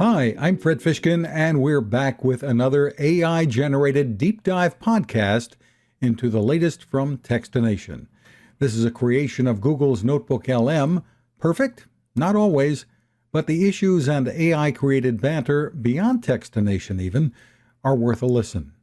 Hi, I'm Fred Fishkin, and we're back with another AI-generated deep dive podcast into the latest from Techstination. This is a creation of Google's Notebook LM. Perfect? Not always, but the issues and AI-created banter, beyond Techstination even, are worth a listen.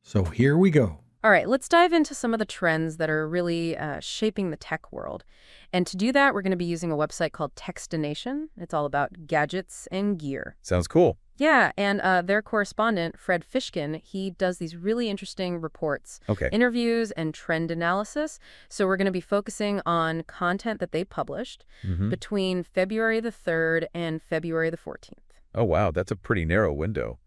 So here we go. All right, let's dive into some of the trends that are really shaping the tech world. And to do that, we're going to be using a website called Techstination. It's all about gadgets and gear. Sounds cool. Yeah, and their correspondent, Fred Fishkin, he does these really interesting reports, Okay. interviews, and trend analysis. So we're going to be focusing on content that they published between February the 3rd and February the 14th. Oh, wow. That's a pretty narrow window.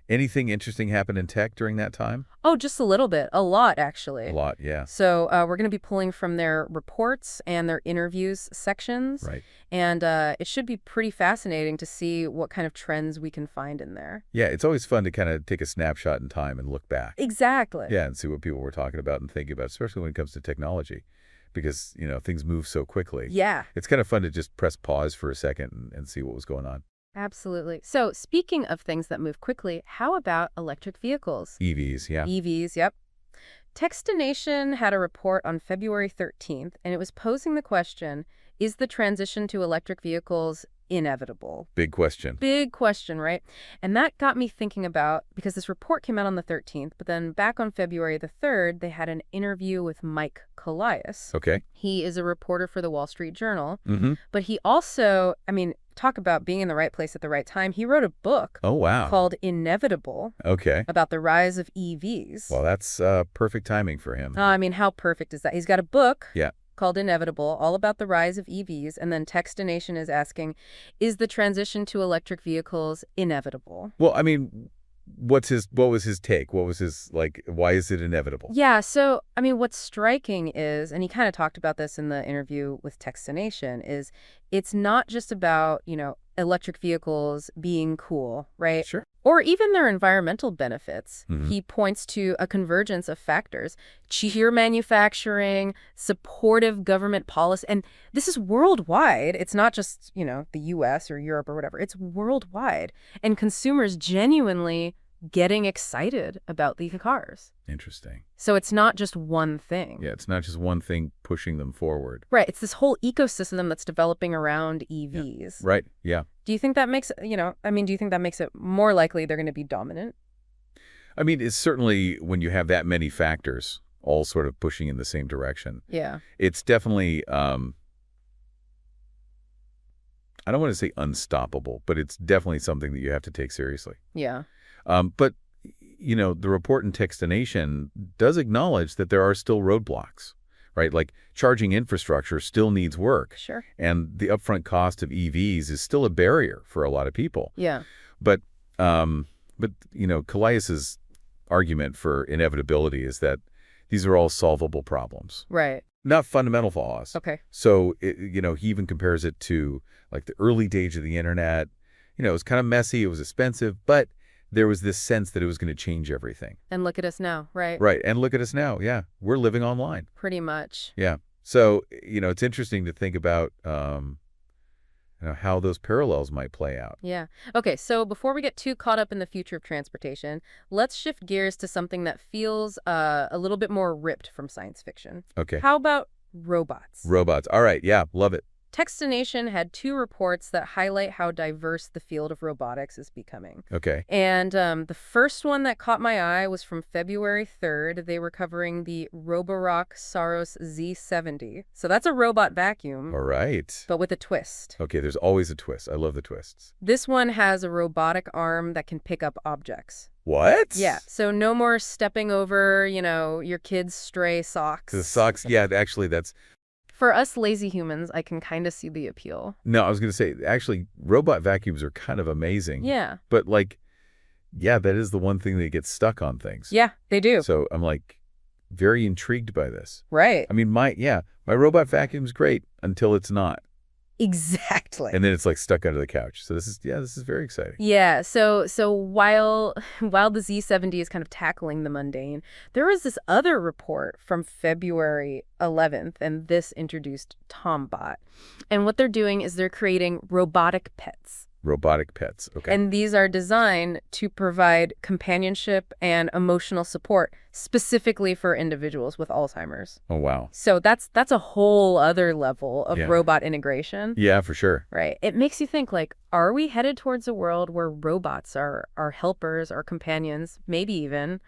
Anything interesting happen in tech during that time? Oh, just a little bit. A lot, actually. A lot, yeah. So we're going to be pulling from their reports and their interviews sections. Right. And it should be pretty fascinating to see what kind of trends we can find in there. Yeah, it's always fun to kind of take a snapshot in time and look back. Exactly. Yeah, and see what people were talking about and thinking about, especially when it comes to technology. Because, things move so quickly. Yeah. It's kind of fun to just press pause for a second and see what was going on. Absolutely. So speaking of things that move quickly, how about electric vehicles? EVs, yeah. EVs, yep. Techstination had a report on February 13th, and it was posing the question, is the transition to electric vehicles inevitable? Big question. Big question, right? And that got me thinking about, because this report came out on the 13th, but then back on February the 3rd, they had an interview with Mike Colias. Okay. He is a reporter for the Wall Street Journal, Mm-hmm. but he also, talk about being in the right place at the right time. He wrote a book Oh, wow. called Inevitable Okay. about the rise of EVs. Well, that's perfect timing for him. How perfect is that? He's got a book Yeah. called Inevitable, all about the rise of EVs, and then Techstination is asking, is the transition to electric vehicles inevitable? Well, what was his take? What was his, why is it inevitable? Yeah, so, what's striking is, and he kind of talked about this in the interview with Techstination, is it's not just about, electric vehicles being cool, right? Sure. Or even their environmental benefits. Mhm. He points to a convergence of factors, cheaper manufacturing, supportive government policy, and this is worldwide. It's not just, the US or Europe or whatever. It's worldwide. And consumers genuinely getting excited about the cars. Interesting. So it's not just one thing. Yeah, it's not just one thing pushing them forward. Right. It's this whole ecosystem that's developing around EVs. Right, yeah. Do you think that makes, do you think that makes it more likely they're going to be dominant? It's certainly when you have that many factors all sort of pushing in the same direction. Yeah. It's definitely, I don't want to say unstoppable, but it's definitely something that you have to take seriously. Yeah. But, the report in Techstination does acknowledge that there are still roadblocks, right? Like charging infrastructure still needs work. Sure. And the upfront cost of EVs is still a barrier for a lot of people. Yeah. But Colias's argument for inevitability is that these are all solvable problems, Right. not fundamental flaws. Okay. So, he even compares it to like the early days of the internet. It was kind of messy. It was expensive, but there was this sense that it was going to change everything. And look at us now, right? Right. And look at us now. Yeah. We're living online. Pretty much. Yeah. So, it's interesting to think about how those parallels might play out. Yeah. Okay, so before we get too caught up in the future of transportation, let's shift gears to something that feels a little bit more ripped from science fiction. Okay. How about robots? Robots. All right. Yeah. Love it. Techstination had two reports that highlight how diverse the field of robotics is becoming. Okay. And the first one that caught my eye was from February 3rd. They were covering the Roborock Saros Z70. So that's a robot vacuum, All right. but with a twist. Okay. There's always a twist. I love the twists. This one has a robotic arm that can pick up objects. What? Yeah, so no more stepping over, your kid's stray socks. The socks. Yeah. Actually, that's. For us lazy humans, I can kind of see the appeal. No, I was going to say, actually, robot vacuums are kind of amazing. Yeah. But that is the one thing that gets stuck on things. Yeah, they do. So I'm very intrigued by this. Right. My robot vacuum's great until it's not. Exactly. And then it's stuck under the couch. So this is very exciting. Yeah. So while the Z70 is kind of tackling the mundane, there was this other report from February 11th, and this introduced Tombot. And what they're doing is they're creating robotic pets. Robotic pets. Okay. And these are designed to provide companionship and emotional support specifically for individuals with Alzheimer's. Oh, wow. So that's a whole other level of Yeah. robot integration. Yeah, for sure. Right. It makes you think, like, are we headed towards a world where robots are our helpers, our companions, maybe even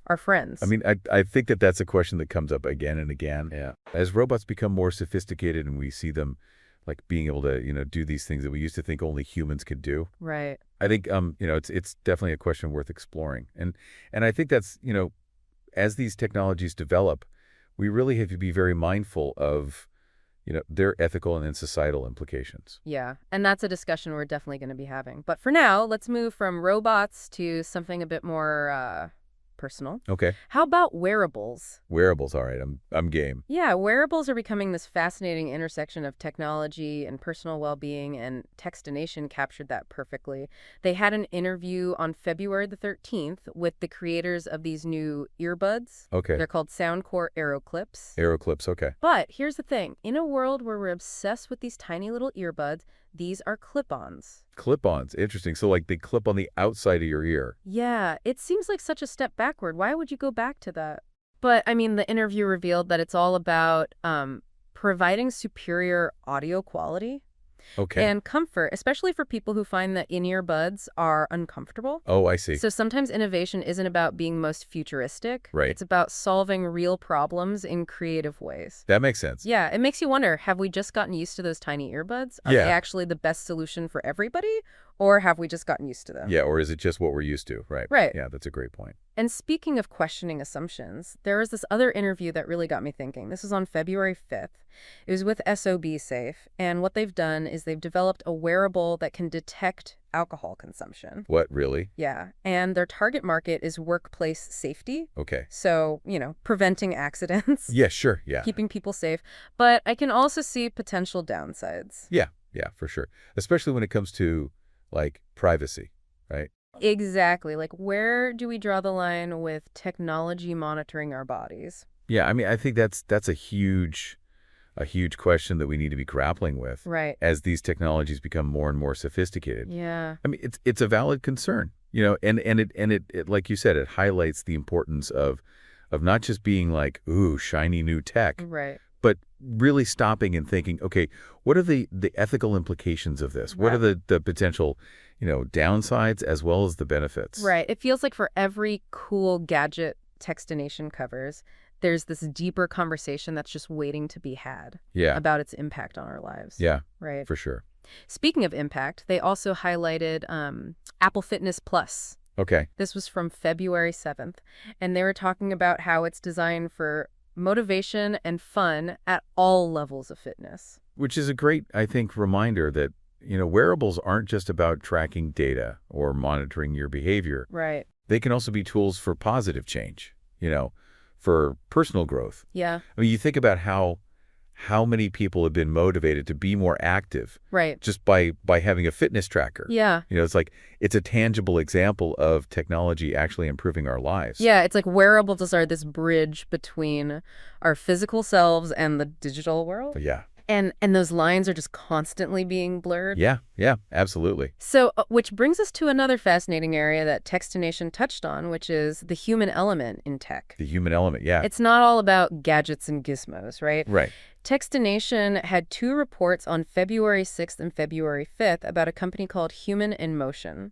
our friends? I mean, I think that that's a question that comes up again and again. Yeah. As robots become more sophisticated and we see them like being able to, do these things that we used to think only humans could do. Right. I think, it's definitely a question worth exploring. And I think that's, as these technologies develop, we really have to be very mindful of, their ethical and then societal implications. Yeah. And that's a discussion we're definitely going to be having. But for now, let's move from robots to something a bit more personal. Okay. How about wearables? Wearables, all right. I'm game. Yeah, wearables are becoming this fascinating intersection of technology and personal well-being, and Techstination captured that perfectly. They had an interview on February the 13th with the creators of these new earbuds. Okay. They're called Soundcore Aero Clips. Aero clips, okay. But here's the thing. In a world where we're obsessed with these tiny little earbuds, these are clip-ons. Clip-ons, interesting. So like they clip on the outside of your ear. Yeah, it seems like such a step backward. Why would you go back to that? But, I mean, the interview revealed that it's all about providing superior audio quality Okay. and comfort, especially for people who find that in-ear buds are uncomfortable. Oh, I see. So sometimes innovation isn't about being most futuristic. Right. It's about solving real problems in creative ways. That makes sense. Yeah, it makes you wonder, have we just gotten used to those tiny earbuds? Are Yeah. they actually the best solution for everybody? Or have we just gotten used to them? Yeah, or is it just what we're used to? Right. Right. Yeah, that's a great point. And speaking of questioning assumptions, there was this other interview that really got me thinking. This was on February 5th. It was with SOB Safe, and what they've done is they've developed a wearable that can detect alcohol consumption. What, really? Yeah, and their target market is workplace safety. Okay. So, preventing accidents, Yeah, sure. Yeah. keeping people safe. But I can also see potential downsides. Yeah, for sure. Especially when it comes to like privacy, right? Exactly. Like, where do we draw the line with technology monitoring our bodies? Yeah, I mean, I think that's a huge question that we need to be grappling with Right. as these technologies become more and more sophisticated. Yeah. I mean, it's a valid concern, and it like you said, it highlights the importance of not just being like, ooh, shiny new tech, Right. but really stopping and thinking, okay, what are the ethical implications of this? What are the potential, downsides as well as the benefits? Right. It feels like for every cool gadget Techstination covers, there's this deeper conversation that's just waiting to be had Yeah. about its impact on our lives. Yeah, Right. for sure. Speaking of impact, they also highlighted Apple Fitness Plus. Okay. This was from February 7th, and they were talking about how it's designed for motivation and fun at all levels of fitness. Which is a great, I think, reminder that, wearables aren't just about tracking data or monitoring your behavior. Right. They can also be tools for positive change, for personal growth. Yeah. I mean, you think about how many people have been motivated to be more active Right. just by having a fitness tracker. Yeah. It's like it's a tangible example of technology actually improving our lives. Yeah, it's like wearables are this bridge between our physical selves and the digital world. Yeah. And those lines are just constantly being blurred. Yeah, absolutely. So, which brings us to another fascinating area that Techstination touched on, which is the human element in tech. The human element, yeah. It's not all about gadgets and gizmos, right? Right. Techstination had two reports on February 6th and February 5th about a company called Human in Motion.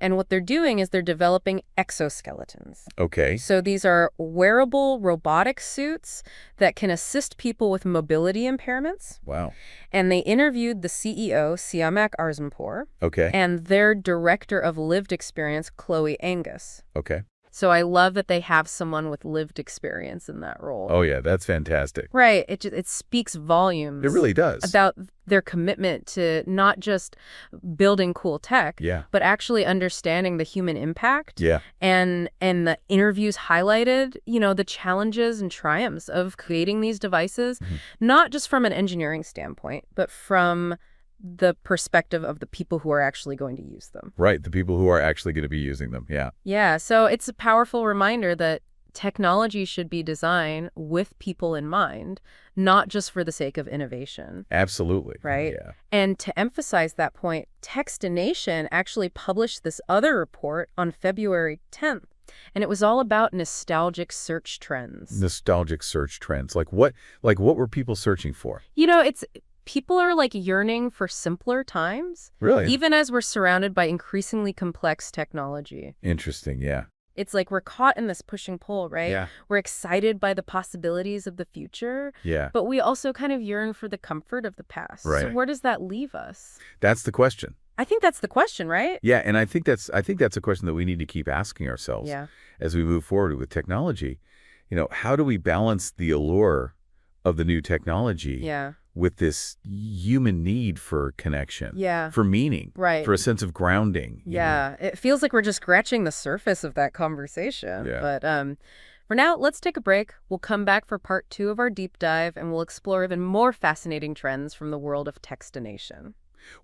And what they're doing is they're developing exoskeletons. Okay. So these are wearable robotic suits that can assist people with mobility impairments. Wow. And they interviewed the CEO, Siamak Arzumpour, Okay. and their director of lived experience, Chloe Angus. Okay. So I love that they have someone with lived experience in that role. Oh, yeah, that's fantastic. Right. It speaks volumes. It really does. About their commitment to not just building cool tech, Yeah. but actually understanding the human impact. Yeah. And the interviews highlighted, the challenges and triumphs of creating these devices, not just from an engineering standpoint, but from the perspective of the people who are actually going to use them. Right. The people who are actually going to be using them. Yeah. Yeah. So it's a powerful reminder that technology should be designed with people in mind, not just for the sake of innovation. Absolutely. Right? Yeah. And to emphasize that point, Techstination actually published this other report on February 10th, and it was all about nostalgic search trends. Nostalgic search trends. Like what were people searching for? It's people are like yearning for simpler times, Really? even as we're surrounded by increasingly complex technology. Interesting, yeah. It's like we're caught in this push and pull, right? Yeah. We're excited by the possibilities of the future, Yeah. but we also kind of yearn for the comfort of the past. So Right. where does that leave us? That's the question. I think that's the question, right? Yeah, and I think that's a question that we need to keep asking ourselves Yeah. as we move forward with technology. How do we balance the allure of the new technology Yeah. with this human need for connection, Yeah. for meaning, Right. for a sense of grounding? Yeah. It feels like we're just scratching the surface of that conversation. Yeah. But for now, let's take a break. We'll come back for part 2 of our deep dive, and we'll explore even more fascinating trends from the world of Techstination.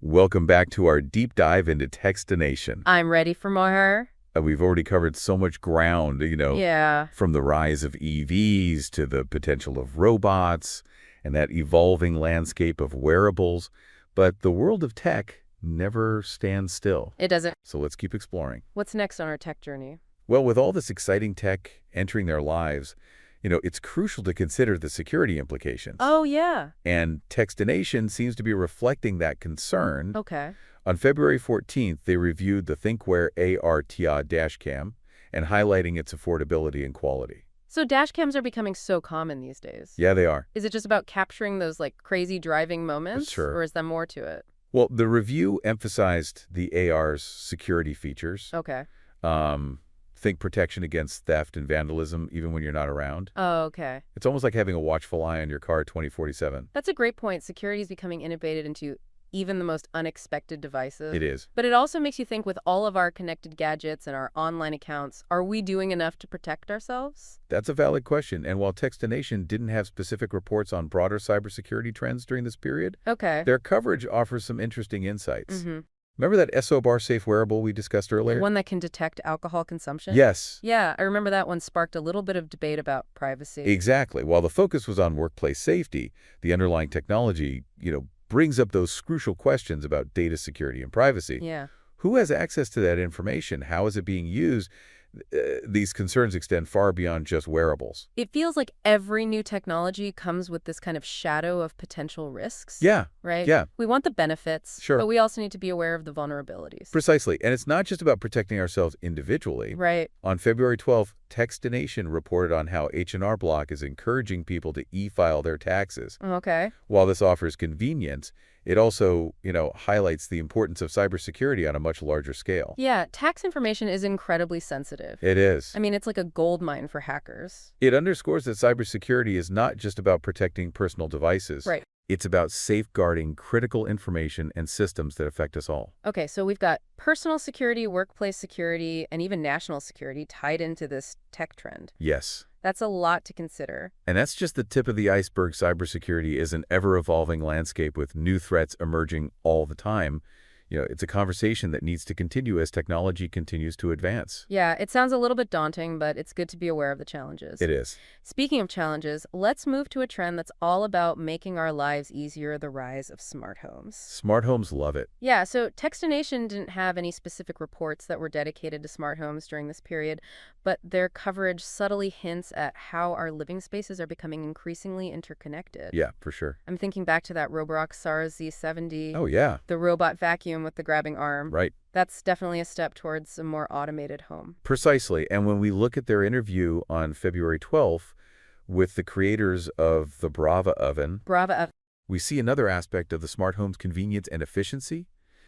Welcome back to our deep dive into Techstination. I'm ready for more. We've already covered so much ground, Yeah. from the rise of EVs to the potential of robots and that evolving landscape of wearables. But the world of tech never stands still. It doesn't. So let's keep exploring. What's next on our tech journey? Well, with all this exciting tech entering their lives, it's crucial to consider the security implications. Oh, yeah. And Techstination seems to be reflecting that concern. Okay. On February 14th, they reviewed the ThinkWare AR-TIA dashcam and highlighting its affordability and quality. So dash cams are becoming so common these days. Yeah, they are. Is it just about capturing those like crazy driving moments? Sure. Or is there more to it? Well, the review emphasized the AR's security features. Okay. Think protection against theft and vandalism even when you're not around. Oh, okay. It's almost like having a watchful eye on your car 20/47. That's a great point. Security is becoming integrated into even the most unexpected devices. It is. But it also makes you think, with all of our connected gadgets and our online accounts, are we doing enough to protect ourselves? That's a valid question. And while Techstination didn't have specific reports on broader cybersecurity trends during this period, Okay. their coverage offers some interesting insights. Mm-hmm. Remember that SO bar safe wearable we discussed earlier? One that can detect alcohol consumption? Yes. Yeah, I remember that one sparked a little bit of debate about privacy. Exactly. While the focus was on workplace safety, the underlying technology, brings up those crucial questions about data security and privacy. Yeah. Who has access to that information? How is it being used? These concerns extend far beyond just wearables. It feels like every new technology comes with this kind of shadow of potential risks. Yeah. Right? Yeah. We want the benefits, Sure. but we also need to be aware of the vulnerabilities. Precisely. And it's not just about protecting ourselves individually. Right. On February 12th, Techstination reported on how H&R Block is encouraging people to e-file their taxes. Okay. While this offers convenience, it also, highlights the importance of cybersecurity on a much larger scale. Yeah, tax information is incredibly sensitive. It is. I mean, it's like a gold mine for hackers. It underscores that cybersecurity is not just about protecting personal devices. Right. It's about safeguarding critical information and systems that affect us all. Okay, so we've got personal security, workplace security, and even national security tied into this tech trend. Yes. That's a lot to consider. And that's just the tip of the iceberg. Cybersecurity is an ever-evolving landscape with new threats emerging all the time. It's a conversation that needs to continue as technology continues to advance. Yeah, it sounds a little bit daunting, but it's good to be aware of the challenges. It is. Speaking of challenges, let's move to a trend that's all about making our lives easier, the rise of smart homes. Smart homes love it. Yeah, so Techstination didn't have any specific reports that were dedicated to smart homes during this period, but their coverage subtly hints at how our living spaces are becoming increasingly interconnected. Yeah, for sure. I'm thinking back to that Roborock SARS Z70, Oh, yeah. the robot vacuum with the grabbing arm. Right. That's definitely a step towards a more automated home. Precisely. And when we look at their interview on February 12th with the creators of the Brava oven, we see another aspect of the smart home's convenience and efficiency.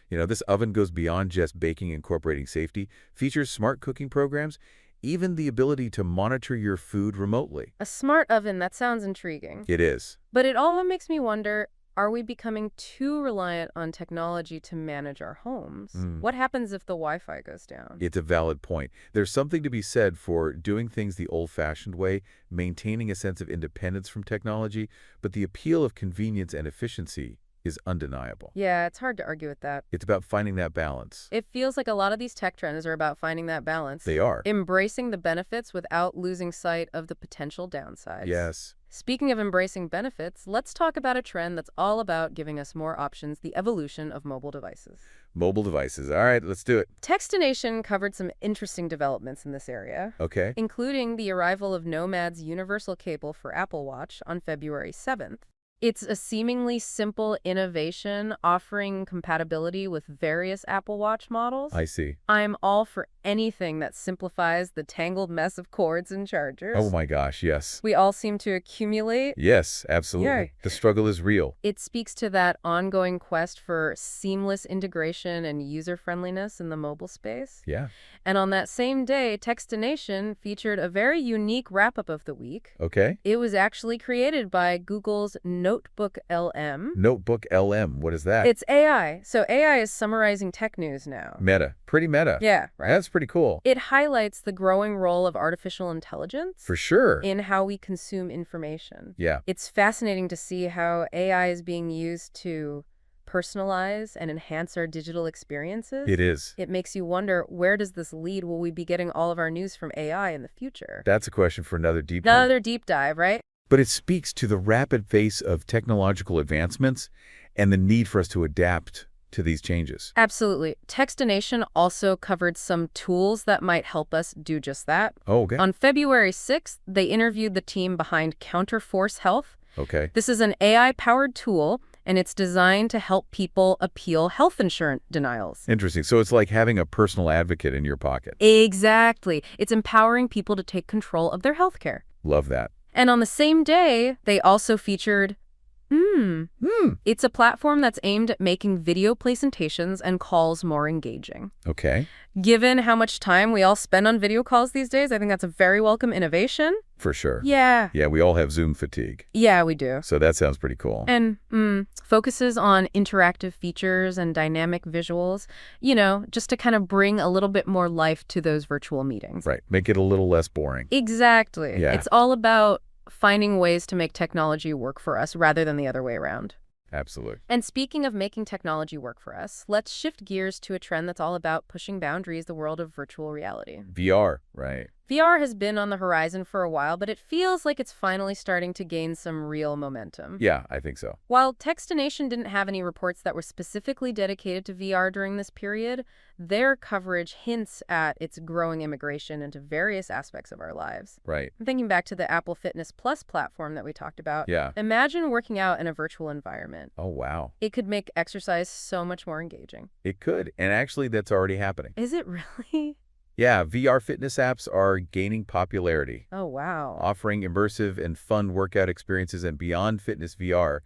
This oven goes beyond just baking, incorporating safety, features smart cooking programs, even the ability to monitor your food remotely. A smart oven, that sounds intriguing. It is. But it all makes me wonder, are we becoming too reliant on technology to manage our homes? What happens if the Wi-Fi goes down? It's a valid point. There's something to be said for doing things the old-fashioned way, maintaining a sense of independence from technology, but the appeal of convenience and efficiency is undeniable. Yeah, it's hard to argue with that. It's about finding that balance. It feels like a lot of these tech trends are about finding that balance. They are. Embracing the benefits without losing sight of the potential downsides. Yes. Speaking of embracing benefits, let's talk about a trend that's all about giving us more options, the evolution of mobile devices. Mobile devices. All right, let's do it. Techstination covered some interesting developments in this area, Okay. including the arrival of Nomad's universal cable for Apple Watch on February 7th. It's a seemingly simple innovation offering compatibility with various Apple Watch models. I see. I'm all for anything that simplifies the tangled mess of cords and chargers. Oh my gosh, yes. We all seem to accumulate. Yes, absolutely. Yeah. The struggle is real. It speaks to that ongoing quest for seamless integration and user-friendliness in the mobile space. Yeah. And on that same day, Techstination featured a very unique wrap-up of the week. Okay. It was actually created by Google's Notebook LM. Notebook LM. What is that? It's AI. So AI is summarizing tech news now. Meta. Pretty meta. Yeah, right. That's pretty cool. It highlights the growing role of artificial intelligence For sure. in how we consume information. Yeah. It's fascinating to see how AI is being used to personalize and enhance our digital experiences. It is. It makes you wonder, where does this lead? Will we be getting all of our news from AI in the future? That's a question for another deep dive. Another deep dive, right? But it speaks to the rapid pace of technological advancements and the need for us to adapt to these changes. Absolutely. Techstination also covered some tools that might help us do just that. Oh, okay. On February 6th, they interviewed the team behind Counterforce Health. Okay. This is an AI-powered tool, and it's designed to help people appeal health insurance denials. Interesting. So it's like having a personal advocate in your pocket. Exactly. It's empowering people to take control of their healthcare. Love that. And on the same day, they also featured It's a platform that's aimed at making video presentations and calls more engaging. Okay. Given how much time we all spend on video calls these days, I think that's a very welcome innovation. For sure. Yeah. Yeah, we all have Zoom fatigue. Yeah, we do. So that sounds pretty cool. And focuses on interactive features and dynamic visuals, just to kind of bring a little bit more life to those virtual meetings. Right. Make it a little less boring. Exactly. Yeah. It's all about finding ways to make technology work for us rather than the other way around. Absolutely. And speaking of making technology work for us, let's shift gears to a trend that's all about pushing boundaries, the world of virtual reality. VR, right. VR has been on the horizon for a while, but it feels like it's finally starting to gain some real momentum. Yeah, I think so. While Techstination didn't have any reports that were specifically dedicated to VR during this period, their coverage hints at its growing immigration into various aspects of our lives. Right. I'm thinking back to the Apple Fitness Plus platform that we talked about. Yeah. Imagine working out in a virtual environment. Oh, wow. It could make exercise so much more engaging. It could. And actually, that's already happening. Is it really? Yeah, VR fitness apps are gaining popularity. Oh, wow. Offering immersive and fun workout experiences and Beyond Fitness VR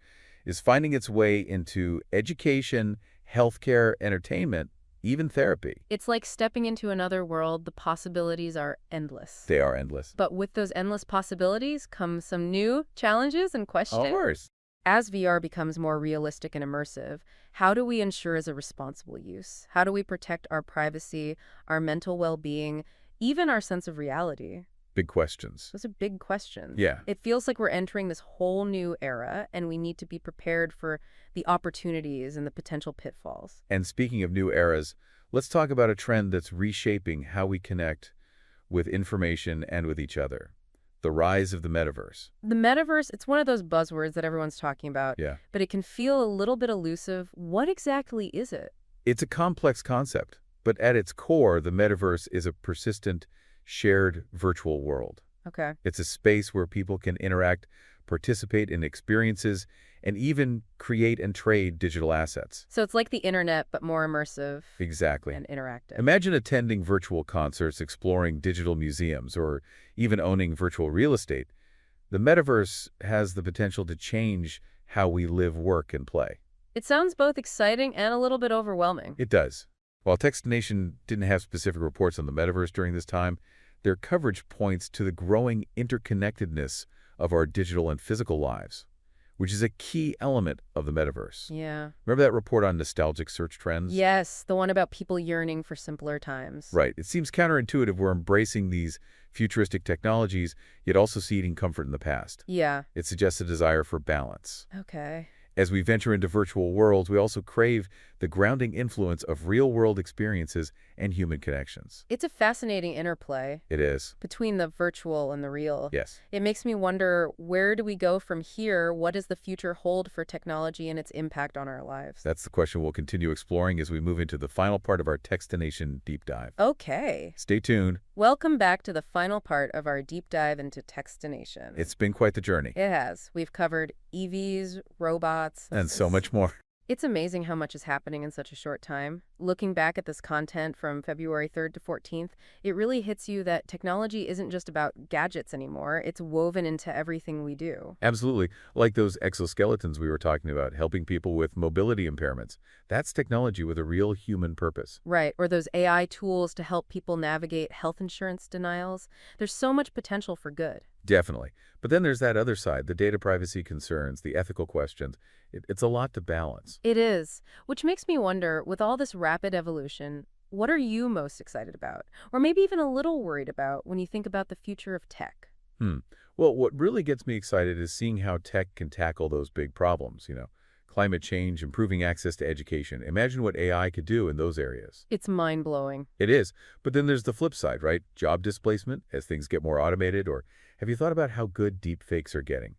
is finding its way into education, healthcare, entertainment, even therapy. It's like stepping into another world. The possibilities are endless. They are endless. But with those endless possibilities come some new challenges and questions. Of course. As VR becomes more realistic and immersive, how do we ensure as a responsible use? How do we protect our privacy, our mental well-being, even our sense of reality? Big questions. Those are big questions. Yeah. It feels like we're entering this whole new era, and we need to be prepared for the opportunities and the potential pitfalls. And speaking of new eras, let's talk about a trend that's reshaping how we connect with information and with each other. The rise of the metaverse. The metaverse, it's one of those buzzwords that everyone's talking about, Yeah. but it can feel a little bit elusive. What exactly is it? It's a complex concept, but at its core, the metaverse is a persistent, shared virtual world. Okay. It's a space where people can interact, participate in experiences, and even create and trade digital assets. So it's like the internet, but more immersive Exactly. and interactive. Imagine attending virtual concerts, exploring digital museums, or even owning virtual real estate. The metaverse has the potential to change how we live, work, and play. It sounds both exciting and a little bit overwhelming. It does. While Techstination didn't have specific reports on the metaverse during this time, their coverage points to the growing interconnectedness of our digital and physical lives, which is a key element of the metaverse. Yeah. Remember that report on nostalgic search trends? Yes, the one about people yearning for simpler times. Right. It seems counterintuitive. We're embracing these futuristic technologies, yet also seeking comfort in the past. Yeah. It suggests a desire for balance. Okay. As we venture into virtual worlds, we also crave the grounding influence of real-world experiences and human connections. It's a fascinating interplay It is. between the virtual and the real. Yes. It makes me wonder, where do we go from here? What does the future hold for technology and its impact on our lives? That's the question we'll continue exploring as we move into the final part of our Techstination deep dive. Okay. Stay tuned. Welcome back to the final part of our deep dive into Techstination. It's been quite the journey. It has. We've covered EVs, robots. And so much more. It's amazing how much is happening in such a short time. Looking back at this content from February 3rd to 14th, it really hits you that technology isn't just about gadgets anymore. It's woven into everything we do. Absolutely. Like those exoskeletons we were talking about, helping people with mobility impairments. That's technology with a real human purpose. Right, or those AI tools to help people navigate health insurance denials. There's so much potential for good. Definitely. But then there's that other side, the data privacy concerns, the ethical questions. It's a lot to balance. It is, which makes me wonder, with all this rapid evolution, what are you most excited about? Or maybe even a little worried about when you think about the future of tech? Well, what really gets me excited is seeing how tech can tackle those big problems, climate change, improving access to education. Imagine what AI could do in those areas. It's mind-blowing. It is. But then there's the flip side, right? Job displacement as things get more automated. Or have you thought about how good deepfakes are getting?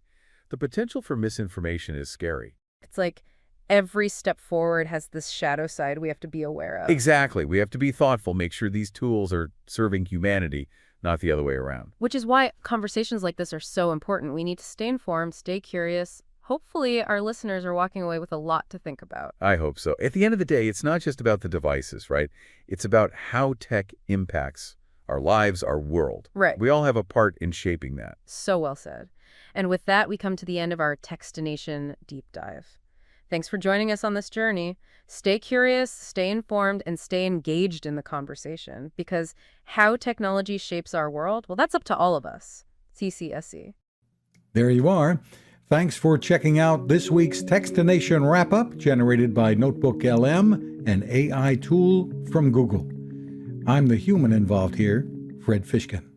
The potential for misinformation is scary. It's like every step forward has this shadow side we have to be aware of. Exactly. We have to be thoughtful, make sure these tools are serving humanity, not the other way around. Which is why conversations like this are so important. We need to stay informed, stay curious. Hopefully, our listeners are walking away with a lot to think about. I hope so. At the end of the day, it's not just about the devices, right? It's about how tech impacts our lives, our world. Right. We all have a part in shaping that. So well said. And with that, we come to the end of our Techstination deep dive. Thanks for joining us on this journey. Stay curious, stay informed, and stay engaged in the conversation, because how technology shapes our world, well, that's up to all of us. CCSC. There you are. Thanks for checking out this week's Techstination wrap-up generated by Notebook LM, an AI tool from Google. I'm the human involved here, Fred Fishkin.